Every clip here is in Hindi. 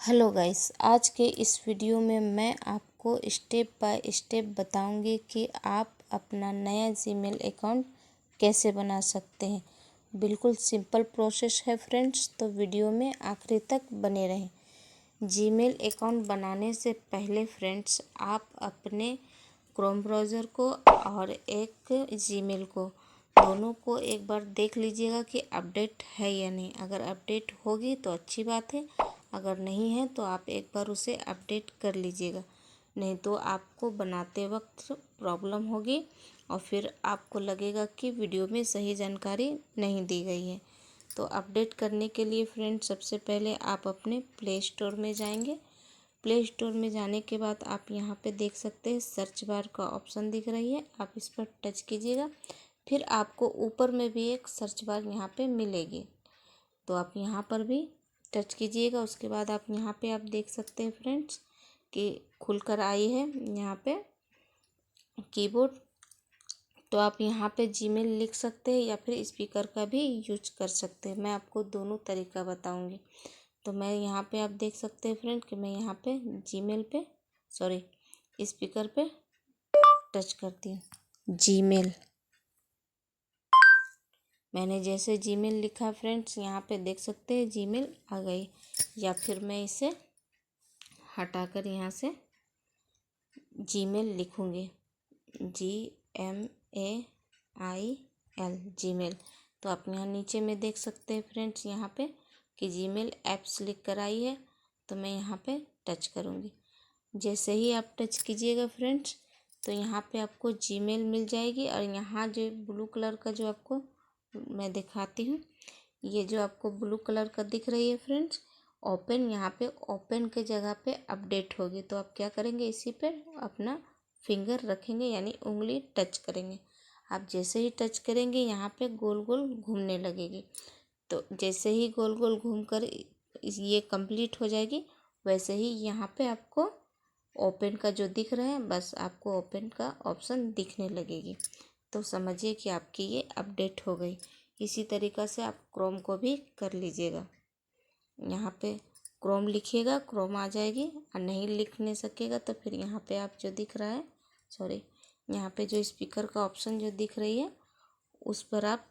हेलो गाइस, आज के इस वीडियो में मैं आपको स्टेप बाय स्टेप बताऊंगी कि आप अपना नया जीमेल अकाउंट कैसे बना सकते हैं। बिल्कुल सिंपल प्रोसेस है फ्रेंड्स, तो वीडियो में आखिरी तक बने रहें। जीमेल अकाउंट बनाने से पहले फ्रेंड्स आप अपने क्रोम ब्राउज़र को और एक जीमेल को दोनों को एक बार देख लीजिएगा कि अपडेट है या नहीं। अगर अपडेट होगी तो अच्छी बात है, अगर नहीं है तो आप एक बार उसे अपडेट कर लीजिएगा, नहीं तो आपको बनाते वक्त प्रॉब्लम होगी और फिर आपको लगेगा कि वीडियो में सही जानकारी नहीं दी गई है। तो अपडेट करने के लिए फ्रेंड्स सबसे पहले आप अपने प्ले स्टोर में जाएंगे। प्ले स्टोर में जाने के बाद आप यहाँ पे देख सकते हैं सर्च बार का ऑप्शन दिख रही है, आप इस पर टच कीजिएगा। फिर आपको ऊपर में भी एक सर्च बार यहाँ पे मिलेगी, तो आप यहाँ पर भी टच कीजिएगा। उसके बाद आप यहाँ पे आप देख सकते हैं फ्रेंड्स कि खुलकर आई है यहाँ पे कीबोर्ड। तो आप यहाँ पे जीमेल लिख सकते हैं या फिर स्पीकर का भी यूज कर सकते हैं। मैं आपको दोनों तरीका बताऊंगी। तो मैं यहाँ पे आप देख सकते हैं फ्रेंड कि मैं यहाँ पे जीमेल पे स्पीकर पे टच करती हूँ। जीमेल मैंने जैसे जीमेल लिखा फ्रेंड्स, यहाँ पे देख सकते हैं जीमेल आ गई। या फिर मैं इसे हटाकर यहाँ से जीमेल लिखूँगी, GMAIL जीमेल। तो आप यहाँ नीचे में देख सकते हैं फ्रेंड्स यहाँ पे कि जीमेल ऐप्स लिख कर आई है, तो मैं यहाँ पे टच करूँगी। जैसे ही आप टच कीजिएगा फ्रेंड्स तो यहाँ पे आपको जीमेल मिल जाएगी। और यहाँ जो ब्लू कलर का जो आपको मैं दिखाती हूँ, ये जो आपको ब्लू कलर का दिख रही है फ्रेंड्स ओपन, यहाँ पे ओपन के जगह पे अपडेट होगी। तो आप क्या करेंगे, इसी पर अपना फिंगर रखेंगे यानी उंगली टच करेंगे। आप जैसे ही टच करेंगे यहाँ पे गोल गोल घूमने लगेगी। तो जैसे ही गोल गोल घूमकर ये कंप्लीट हो जाएगी, वैसे ही यहाँ पे आपको ओपन का जो दिख रहा है, बस आपको ओपन का ऑप्शन दिखने लगेगी। तो समझिए कि आपकी ये अपडेट हो गई। इसी तरीक़ा से आप क्रोम को भी कर लीजिएगा। यहाँ पे क्रोम लिखिएगा, क्रोम आ जाएगी। और नहीं लिख नहीं सकेगा तो फिर यहाँ पे आप जो दिख रहा है यहाँ पे जो स्पीकर का ऑप्शन जो दिख रही है, उस पर आप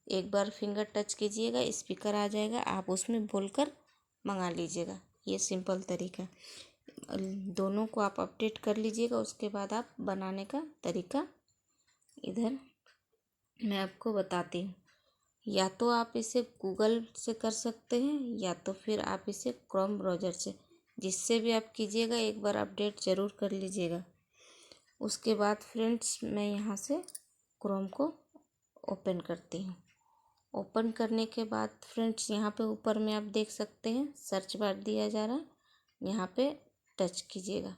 एक बार फिंगर टच कीजिएगा, स्पीकर आ जाएगा, आप उसमें बोलकर मंगा लीजिएगा। ये सिंपल तरीका, दोनों को आप अपडेट कर लीजिएगा। उसके बाद आप बनाने का तरीका इधर मैं आपको बताती हूँ। या तो आप इसे गूगल से कर सकते हैं या तो फिर आप इसे क्रोम ब्राउज़र से, जिससे भी आप कीजिएगा एक बार अपडेट ज़रूर कर लीजिएगा। उसके बाद फ्रेंड्स मैं यहाँ से क्रोम को ओपन करती हूँ। ओपन करने के बाद फ्रेंड्स यहाँ पे ऊपर में आप देख सकते हैं सर्च बार दिया जा रहा है, यहाँ पे टच कीजिएगा।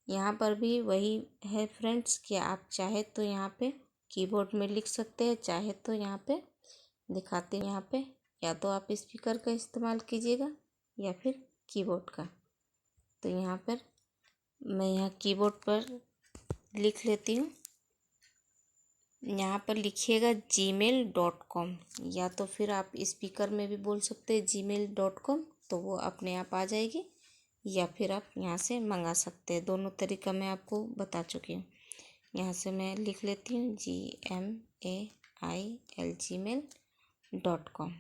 यहाँ पर भी वही है फ्रेंड्स कि आप चाहे तो यहाँ पे कीबोर्ड में लिख सकते हैं, चाहे तो यहाँ पे दिखाते हैं यहाँ पे या तो आप स्पीकर का इस्तेमाल कीजिएगा या फिर कीबोर्ड का। तो यहाँ पर मैं यहाँ कीबोर्ड पर लिख लेती हूँ। यहाँ पर लिखिएगा gmail.com, या तो फिर आप स्पीकर में भी बोल सकते हैं gmail.com, तो वो अपने आप आ जाएगी। या फिर आप यहाँ से मंगा सकते हैं, दोनों तरीका मैं आपको बता चुकी हूँ। यहाँ से मैं लिख लेती हूँ GMAIL gmail.com।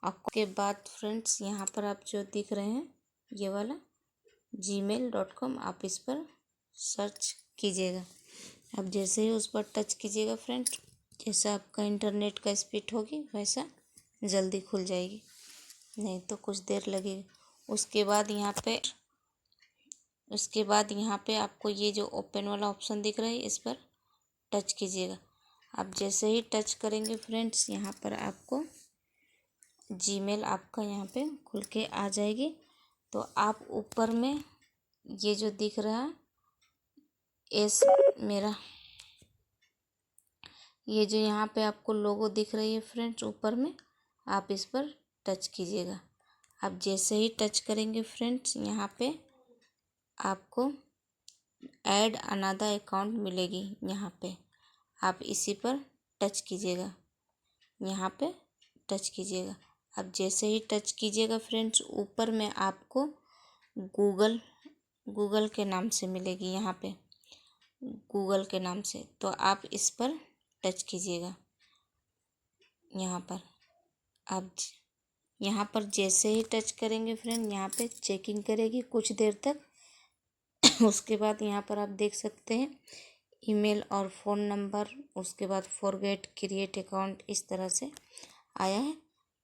आपके बाद फ्रेंड्स यहाँ पर आप जो दिख रहे हैं ये वाला gmail.com, आप इस पर सर्च कीजिएगा। अब जैसे ही उस पर टच कीजिएगा फ्रेंड्स, जैसा आपका इंटरनेट का स्पीड होगी वैसा जल्दी खुल जाएगी, नहीं तो कुछ देर लगेगी। उसके बाद यहाँ पे आपको ये जो ओपन वाला ऑप्शन दिख रहा है, इस पर टच कीजिएगा। आप जैसे ही टच करेंगे फ्रेंड्स, यहाँ पर आपको जीमेल आपका यहाँ पे खुल के आ जाएगी। तो आप ऊपर में ये जो दिख रहा है मेरा, ये जो यहाँ पे आपको लोगो दिख रही है फ्रेंड्स ऊपर में, आप इस पर टच कीजिएगा। आप जैसे ही टच करेंगे फ्रेंड्स, यहाँ पे आपको ऐड अनदर अकाउंट मिलेगी। यहाँ पे आप इसी पर टच कीजिएगा, यहाँ पे टच कीजिएगा। अब जैसे ही टच कीजिएगा फ्रेंड्स, ऊपर में आपको गूगल के नाम से मिलेगी, यहाँ पे गूगल के नाम से। तो आप इस पर टच कीजिएगा। यहाँ पर आप यहाँ पर जैसे ही टच करेंगे फ्रेंड, यहाँ पे चेकिंग करेगी कुछ देर तक। उसके बाद यहाँ पर आप देख सकते हैं ईमेल और फ़ोन नंबर, उसके बाद फॉरगेट क्रिएट अकाउंट, इस तरह से आया है।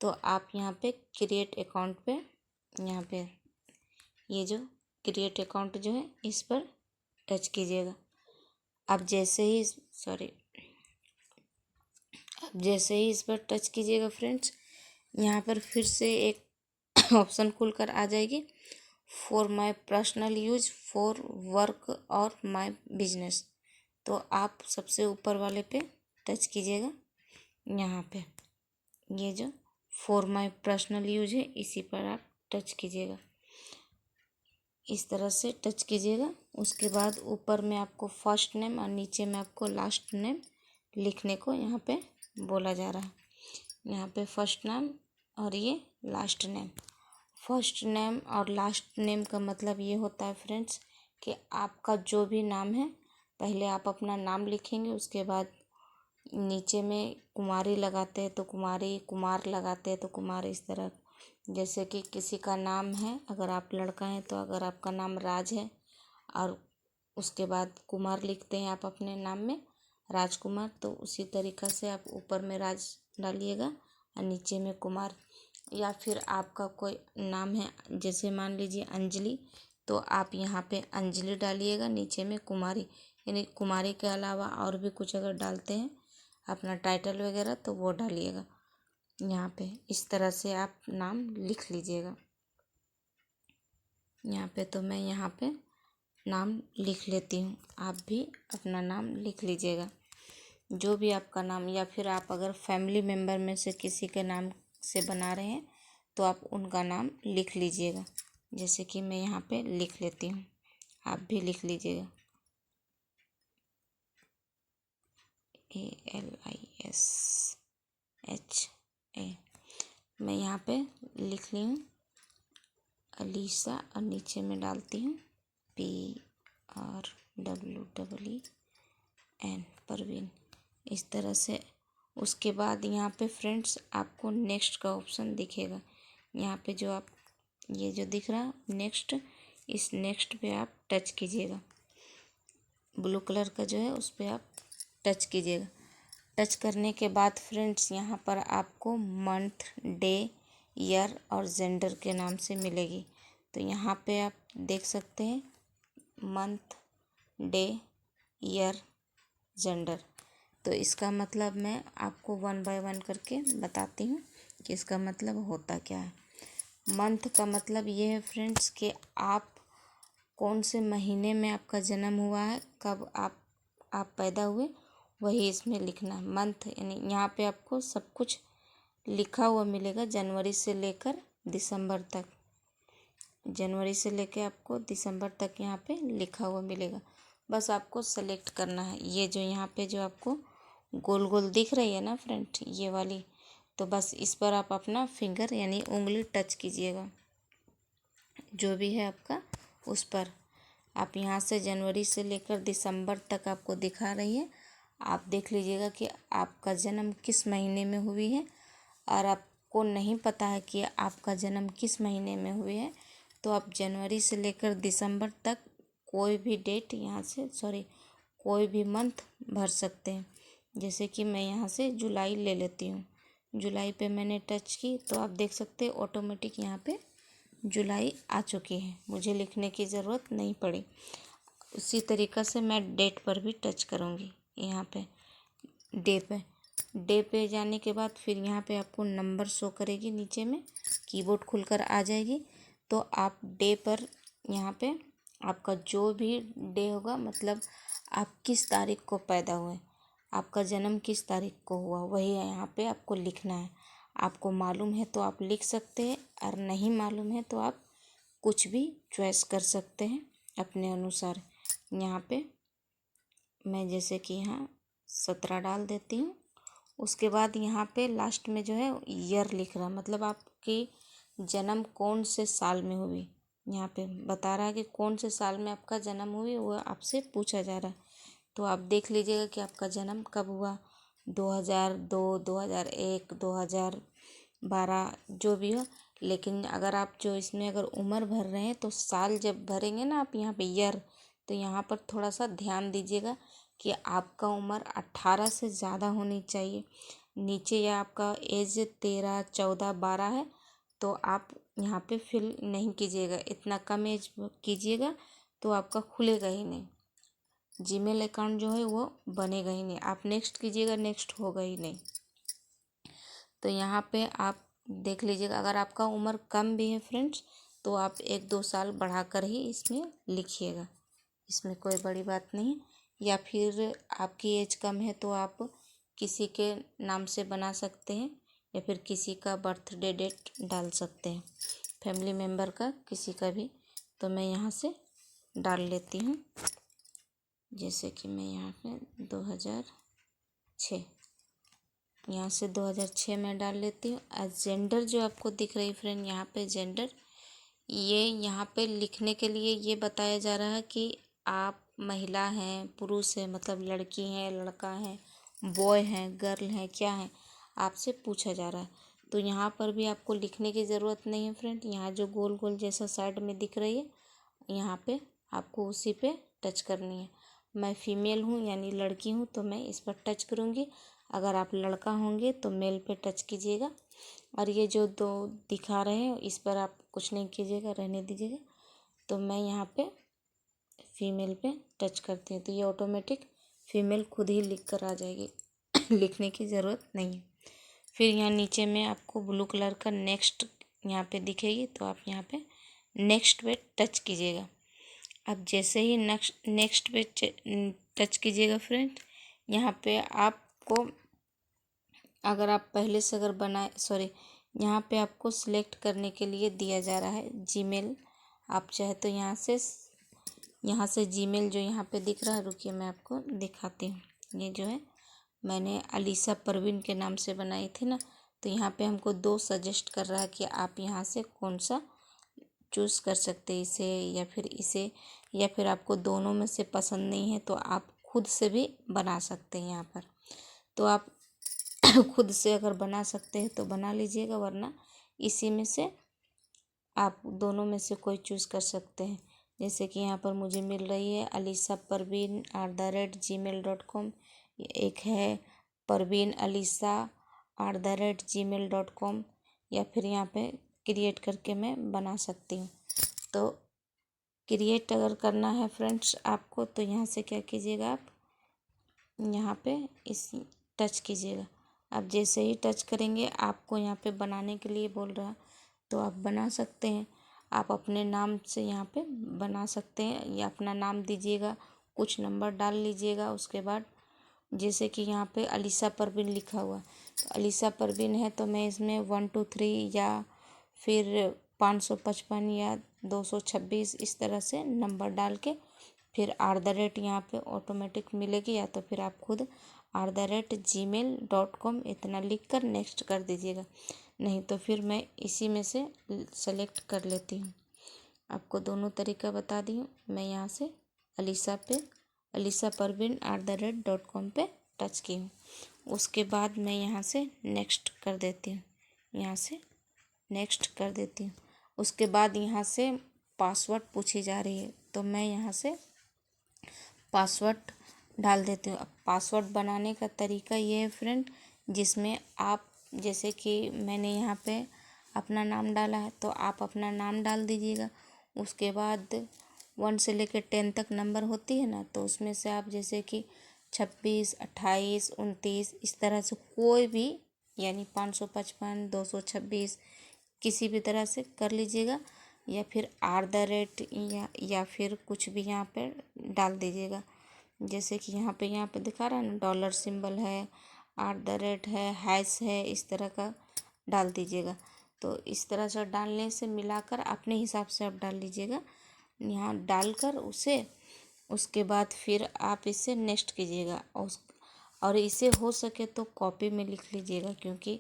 तो आप यहाँ पे क्रिएट अकाउंट पे, यहाँ पे ये जो क्रिएट अकाउंट जो है इस पर टच कीजिएगा। अब जैसे ही इस पर टच कीजिएगा फ्रेंड्स, यहाँ पर फिर से एक ऑप्शन खुलकर आ जाएगी, for my personal use, for work और माय बिजनेस। तो आप सबसे ऊपर वाले पे टच कीजिएगा। यहाँ पे ये जो फॉर माय पर्सनल यूज है, इसी पर आप टच कीजिएगा। इस तरह से टच कीजिएगा। उसके बाद ऊपर में आपको फर्स्ट नेम और नीचे में आपको लास्ट नेम लिखने को यहाँ पे बोला जा रहा है। यहाँ पे फर्स्ट नेम और ये लास्ट नेम। फर्स्ट नेम और लास्ट नेम का मतलब ये होता है फ्रेंड्स कि आपका जो भी नाम है, पहले आप अपना नाम लिखेंगे, उसके बाद नीचे में कुमारी लगाते हैं तो कुमारी, कुमार लगाते हैं तो कुमार, इस तरह। जैसे कि किसी का नाम है, अगर आप लड़का हैं तो अगर आपका नाम राज है और उसके बाद कुमार लिखते हैं आप अपने नाम में, राजकुमार, तो उसी तरीक़ा से आप ऊपर में राज डालिएगा और नीचे में कुमार। या फिर आपका कोई नाम है, जैसे मान लीजिए अंजलि, तो आप यहाँ पे अंजलि डालिएगा, नीचे में कुमारी। यानी कुमारी के अलावा और भी कुछ अगर डालते हैं अपना टाइटल वगैरह, तो वो डालिएगा यहाँ पे। इस तरह से आप नाम लिख लीजिएगा यहाँ पे। तो मैं यहाँ पे नाम लिख लेती हूँ, आप भी अपना नाम लिख लीजिएगा, जो भी आपका नाम। या फिर आप अगर फैमिली मेम्बर में से किसी के नाम से बना रहे हैं तो आप उनका नाम लिख लीजिएगा। जैसे कि मैं यहाँ पे लिख लेती हूँ, आप भी लिख लीजिएगा, ALISHA। मैं यहाँ पे लिख ली हूँ अलीशा और नीचे में डालती हूँ PRWEN, परवीन, इस तरह से। उसके बाद यहाँ पे फ्रेंड्स आपको नेक्स्ट का ऑप्शन दिखेगा। यहाँ पे जो आप ये जो दिख रहा नेक्स्ट, इस नेक्स्ट पे आप टच कीजिएगा। ब्लू कलर का जो है उस पर आप टच कीजिएगा। टच करने के बाद फ्रेंड्स यहाँ पर आपको मंथ, डे, ईयर और जेंडर के नाम से मिलेगी। तो यहाँ पे आप देख सकते हैं मंथ, डे, ईयर, जेंडर। तो इसका मतलब मैं आपको 1 बाय 1 करके बताती हूँ कि इसका मतलब होता क्या है। मंथ का मतलब ये है फ्रेंड्स कि आप कौन से महीने में आपका जन्म हुआ है, कब आप पैदा हुए, वही इसमें लिखना है। मंथ यानी यहाँ पे आपको सब कुछ लिखा हुआ मिलेगा, जनवरी से लेकर दिसंबर तक। जनवरी से लेकर आपको दिसंबर तक यहाँ पे लिखा हुआ मिलेगा। बस आपको सेलेक्ट करना है। ये जो यहाँ पे जो आपको गोल गोल दिख रही है ना फ्रेंड, ये वाली, तो बस इस पर आप अपना फिंगर यानी उंगली टच कीजिएगा, जो भी है आपका उस पर। आप यहाँ से जनवरी से लेकर दिसंबर तक आपको दिखा रही है, आप देख लीजिएगा कि आपका जन्म किस महीने में हुई है। और आपको नहीं पता है कि आपका जन्म किस महीने में हुई है, तो आप जनवरी से लेकर दिसंबर तक कोई भी डेट यहाँ से कोई भी मंथ भर सकते हैं। जैसे कि मैं यहाँ से जुलाई ले लेती हूँ। जुलाई पे मैंने टच की तो आप देख सकते हैं ऑटोमेटिक यहाँ पे जुलाई आ चुकी है, मुझे लिखने की ज़रूरत नहीं पड़ी। उसी तरीक़ा से मैं डेट पर भी टच करूँगी। यहाँ पे डे पे जाने के बाद फिर यहाँ पे आपको नंबर शो करेगी, नीचे में कीबोर्ड खुलकर आ जाएगी। तो आप डे पर यहाँ पे आपका जो भी डे होगा, मतलब आप किस तारीख को पैदा हुए, आपका जन्म किस तारीख को हुआ, वही है यहाँ पे आपको लिखना है। आपको मालूम है तो आप लिख सकते हैं, और नहीं मालूम है तो आप कुछ भी चॉइस कर सकते हैं अपने अनुसार। यहाँ पे मैं जैसे कि यहाँ 17 डाल देती हूँ। उसके बाद यहाँ पे लास्ट में जो है ईयर लिख रहा है, मतलब आपकी जन्म कौन से साल में हुई। यहाँ पे बता रहा है कि कौन से साल में आपका जन्म हुई, वो आपसे पूछा जा रहा है। तो आप देख लीजिएगा कि आपका जन्म कब हुआ, 2002, 2001, 2012 जो भी हो। लेकिन अगर आप जो इसमें अगर उम्र भर रहे हैं तो साल जब भरेंगे ना आप यहाँ पे ईयर, तो यहाँ पर थोड़ा सा ध्यान दीजिएगा कि आपका उम्र 18 से ज़्यादा होनी चाहिए। नीचे या आपका एज 13, 14, 12 है तो आप यहाँ पे फिल नहीं कीजिएगा, इतना कम एज कीजिएगा तो आपका खुलेगा ही नहीं, जीमेल अकाउंट जो है वो बनेगा ही नहीं। आप नेक्स्ट कीजिएगा, नेक्स्ट होगा ही नहीं। तो यहाँ पे आप देख लीजिएगा, अगर आपका उम्र कम भी है फ्रेंड्स तो आप 1-2 साल बढ़ाकर ही इसमें लिखिएगा, इसमें कोई बड़ी बात नहीं है। या फिर आपकी एज कम है तो आप किसी के नाम से बना सकते हैं या फिर किसी का बर्थडे डेट डाल सकते हैं, फैमिली मेम्बर का किसी का भी। तो मैं यहाँ से डाल लेती हूँ, जैसे कि मैं यहाँ पे 2006, यहाँ से 2006 में डाल लेती हूँ। जेंडर जो आपको दिख रही फ्रेंड यहाँ पे जेंडर, ये यहाँ पे लिखने के लिए ये बताया जा रहा है कि आप महिला हैं, पुरुष है, मतलब लड़की हैं, लड़का है, बॉय हैं, गर्ल हैं, क्या है, आपसे पूछा जा रहा है। तो यहाँ पर भी आपको लिखने की ज़रूरत नहीं है फ्रेंड। यहाँ जो गोल गोल जैसा साइड में दिख रही है, यहाँ पे आपको उसी पे टच करनी है। मैं फीमेल हूँ यानी लड़की हूँ तो मैं इस पर टच करूँगी। अगर आप लड़का होंगे तो मेल पे टच कीजिएगा। और ये जो दो दिखा रहे हैं इस पर आप कुछ नहीं कीजिएगा, रहने दीजिएगा। तो मैं यहाँ पे फीमेल पे टच करती हूँ तो ये ऑटोमेटिक फीमेल खुद ही लिख कर आ जाएगी लिखने की ज़रूरत नहीं है। फिर यहाँ नीचे में आपको ब्लू कलर का नेक्स्ट यहाँ पे दिखेगी, तो आप यहाँ पे नेक्स्ट पे टच कीजिएगा। अब जैसे ही नेक्स्ट पे टच कीजिएगा फ्रेंड, यहाँ पे आपको अगर आप पहले से अगर बनाए यहाँ पे आपको सिलेक्ट करने के लिए दिया जा रहा है जीमेल। आप चाहे तो यहाँ से जीमेल जो यहाँ पे दिख रहा है, रुकिए मैं आपको दिखाती हूँ। ये जो है मैंने अलीसा परवीन के नाम से बनाई थी ना, तो यहाँ पे हमको 2 सजेस्ट कर रहा है कि आप यहाँ से कौन सा चूज़ कर सकते हैं, इसे या फिर इसे, या फिर आपको दोनों में से पसंद नहीं है तो आप खुद से भी बना सकते हैं यहाँ पर। तो आप खुद से अगर बना सकते हैं तो बना लीजिएगा, वरना इसी में से आप दोनों में से कोई चूज़ कर सकते हैं। जैसे कि यहाँ पर मुझे मिल रही है alisaparveen@gmail.com, एक है परवीन alisa@gmail.com, या फिर यहाँ पे क्रिएट करके मैं बना सकती हूँ। तो क्रिएट अगर करना है फ्रेंड्स आपको, तो यहाँ से क्या कीजिएगा, आप यहाँ पे इस टच कीजिएगा। आप जैसे ही टच करेंगे आपको यहाँ पे बनाने के लिए बोल रहा है, तो आप बना सकते हैं। आप अपने नाम से यहाँ पे बना सकते हैं, या अपना नाम दीजिएगा, कुछ नंबर डाल लीजिएगा। उसके बाद जैसे कि यहाँ पे अलीसा परवीन लिखा हुआ, तो अलीसा परवीन है तो मैं इसमें 1 2 3 या फिर 555 या 226 इस तरह से नंबर डाल के फिर @ यहाँ पे ऑटोमेटिक मिलेगी, या तो फिर आप खुद @gmail.com इतना लिख कर नेक्स्ट कर दीजिएगा। नहीं तो फिर मैं इसी में से सेलेक्ट कर लेती हूँ। आपको दोनों तरीका बता दी हूँ। मैं यहाँ से अलीसा परवीन @.com पे टच की हूँ। उसके बाद मैं यहाँ से नेक्स्ट कर देती हूँ, यहाँ से नेक्स्ट कर देती हूँ। उसके बाद यहाँ से पासवर्ड पूछी जा रही है, तो मैं यहाँ से पासवर्ड डाल देती हूँ। अब पासवर्ड बनाने का तरीका ये है फ्रेंड, जिसमें आप जैसे कि मैंने यहाँ पे अपना नाम डाला है तो आप अपना नाम डाल दीजिएगा। उसके बाद 1 से लेकर 10 तक नंबर होती है ना, तो उसमें से आप जैसे कि 26, 28, 29 इस तरह से कोई भी, यानी 555, 226 किसी भी तरह से कर लीजिएगा, या फिर @ या फिर कुछ भी यहाँ पे डाल दीजिएगा। जैसे कि यहाँ पे दिखा रहा है ना, डॉलर सिंबल है, @ है, हैश है, इस तरह का डाल दीजिएगा। तो इस तरह से डालने से मिलाकर अपने हिसाब से आप डाल लीजिएगा। यहाँ डालकर उसके बाद फिर आप इसे नेक्स्ट कीजिएगा। और इसे हो सके तो कॉपी में लिख लीजिएगा, क्योंकि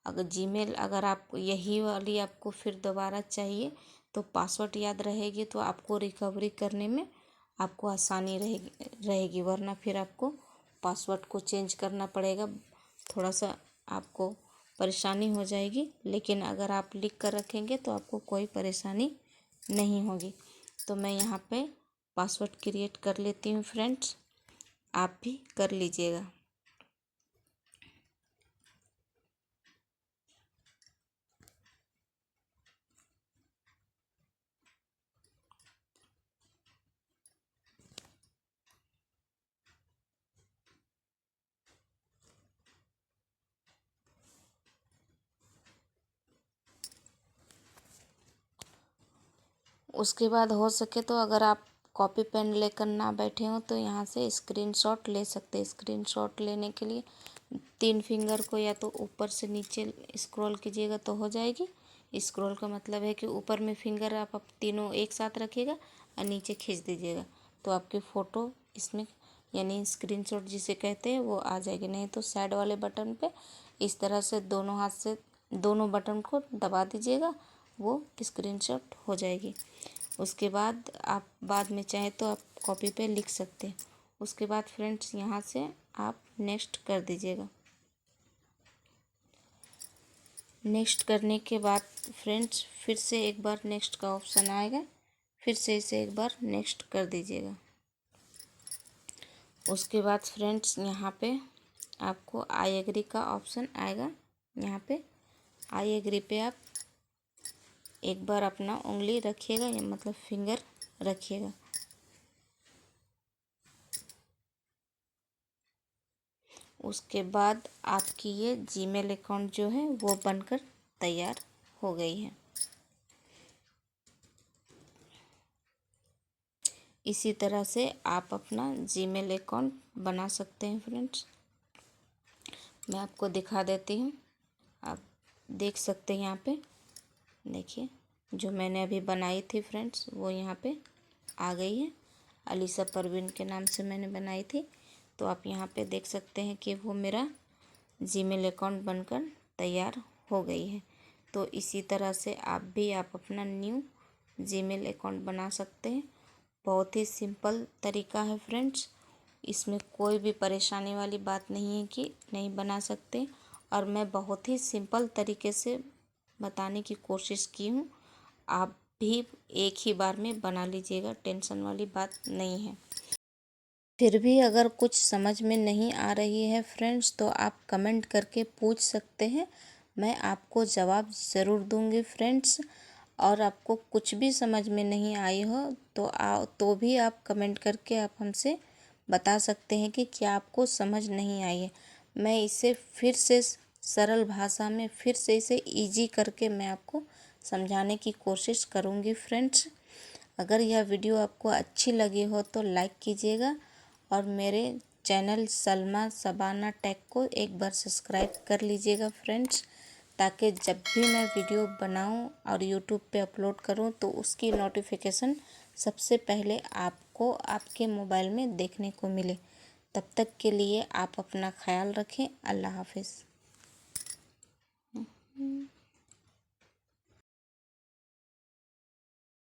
अगर जीमेल अगर आप यही वाली आपको फिर दोबारा चाहिए तो पासवर्ड याद रहेगी तो आपको रिकवरी करने में आपको आसानी रहेगी, वरना फिर आपको पासवर्ड को चेंज करना पड़ेगा, थोड़ा सा आपको परेशानी हो जाएगी। लेकिन अगर आप लिख कर रखेंगे तो आपको कोई परेशानी नहीं होगी। तो मैं यहाँ पे पासवर्ड क्रिएट कर लेती हूँ फ्रेंड्स, आप भी कर लीजिएगा। उसके बाद हो सके तो अगर आप कॉपी पेन लेकर ना बैठे हो तो यहाँ से स्क्रीनशॉट ले सकते हैं। स्क्रीनशॉट लेने के लिए 3 फिंगर को या तो ऊपर से नीचे स्क्रॉल कीजिएगा तो हो जाएगी। स्क्रॉल का मतलब है कि ऊपर में फिंगर आप तीनों एक साथ रखिएगा और नीचे खींच दीजिएगा तो आपकी फ़ोटो इसमें यानी स्क्रीनशॉट जिसे कहते हैं वो आ जाएगी। नहीं तो साइड वाले बटन पे इस तरह से दोनों हाथ से दोनों बटन को दबा दीजिएगा, वो स्क्रीनशॉट हो जाएगी। उसके बाद आप बाद में चाहे तो आप कॉपी पे लिख सकते हैं। उसके बाद फ्रेंड्स यहाँ से आप नेक्स्ट कर दीजिएगा। नेक्स्ट करने के बाद फ्रेंड्स फिर से एक बार नेक्स्ट का ऑप्शन आएगा, फिर से इसे एक बार नेक्स्ट कर दीजिएगा। उसके बाद फ्रेंड्स यहाँ पे आपको आई एग्री का ऑप्शन आएगा। यहाँ पे आई एग्री पे आप एक बार अपना उंगली रखिएगा, या मतलब फिंगर रखिएगा। उसके बाद आपकी ये जीमेल अकाउंट जो है वो बनकर तैयार हो गई है। इसी तरह से आप अपना जीमेल अकाउंट बना सकते हैं फ्रेंड्स। मैं आपको दिखा देती हूँ, आप देख सकते हैं। यहाँ पे देखिए जो मैंने अभी बनाई थी फ्रेंड्स वो यहाँ पे आ गई है। अलीसा परवीन के नाम से मैंने बनाई थी। तो आप यहाँ पे देख सकते हैं कि वो मेरा जीमेल अकाउंट बनकर तैयार हो गई है। तो इसी तरह से आप अपना न्यू जीमेल अकाउंट बना सकते हैं। बहुत ही सिंपल तरीका है फ्रेंड्स, इसमें कोई भी परेशानी वाली बात नहीं है कि नहीं बना सकते। और मैं बहुत ही सिंपल तरीके से बताने की कोशिश की हूँ। आप भी एक ही बार में बना लीजिएगा, टेंशन वाली बात नहीं है। फिर भी अगर कुछ समझ में नहीं आ रही है फ्रेंड्स तो आप कमेंट करके पूछ सकते हैं, मैं आपको जवाब ज़रूर दूंगी फ्रेंड्स। और आपको कुछ भी समझ में नहीं आई हो तो भी आप कमेंट करके आप हमसे बता सकते हैं कि क्या आपको समझ नहीं आई है। मैं इसे फिर से सरल भाषा में फिर से इसे इजी करके मैं आपको समझाने की कोशिश करूँगी फ्रेंड्स। अगर यह वीडियो आपको अच्छी लगी हो तो लाइक कीजिएगा और मेरे चैनल सलमा शबाना टेक को एक बार सब्सक्राइब कर लीजिएगा फ्रेंड्स, ताकि जब भी मैं वीडियो बनाऊं और यूट्यूब पे अपलोड करूं तो उसकी नोटिफिकेशन सबसे पहले आपको आपके मोबाइल में देखने को मिले। तब तक के लिए आप अपना ख्याल रखें। अल्लाह हाफिज़।